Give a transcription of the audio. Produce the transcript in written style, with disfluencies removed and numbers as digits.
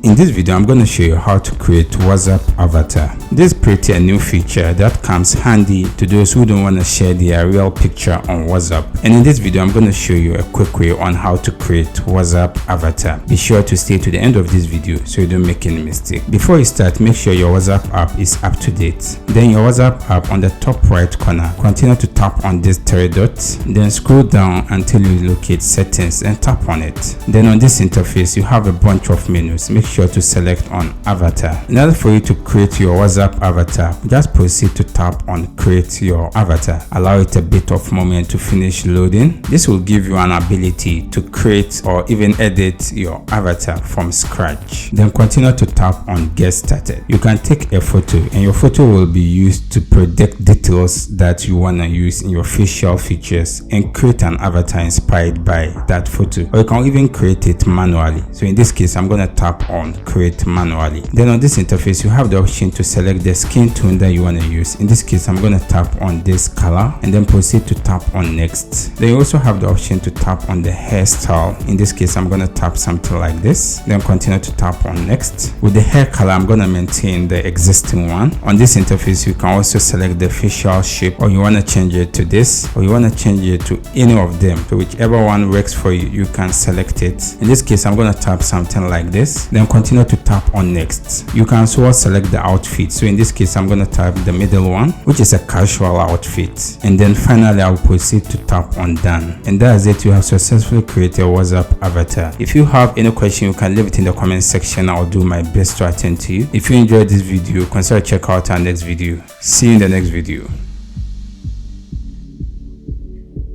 In this video, I'm going to show you how to create WhatsApp avatar. This is pretty a new feature that comes handy to those who don't want to share their real picture on WhatsApp. And in this video, I'm going to show you a quick way on how to create WhatsApp avatar. Be sure to stay to the end of this video so you don't make any mistake. Before you start, make sure your WhatsApp app is up to date. Then your WhatsApp app on the top right corner, continue to tap on this three dots, then scroll down until you locate settings and tap on it. Then on this interface, you have a bunch of menus. Make sure to select on avatar. In order for you to create your WhatsApp avatar, just proceed to tap on create your avatar. Allow it a bit of moment to finish loading. This will give you an ability to create or even edit your avatar from scratch. Then continue to tap on get started. You can take a photo and your photo will be used to predict details that you want to use in your facial features and create an avatar inspired by that photo, or you can even create it manually. So in this case, I'm going to tap on create manually. Then on this interface, you have the option to select the skin tone that you want to use. In this case, I'm going to tap on this color and then proceed to tap on next. Then you also have the option to tap on the hairstyle. In this case, I'm going to tap something like this, then continue to tap on next. With the hair color, I'm going to maintain the existing one. On this interface, you can also select the facial shape, or you want to change it to this, or you want to change it to any of them. So whichever one works for you, you can select it. In this case, I'm going to tap something like this, then continue to tap on next. You can also select the outfit. So in this case, I'm going to tap the middle one, which is a casual outfit. And then finally, I'll proceed to tap on done. And that's it. You have successfully created a WhatsApp avatar. If you have any question, you can leave it in the comment section. I'll do my best to attend to you. If you enjoyed this video, consider check out our next video. See you in the next video.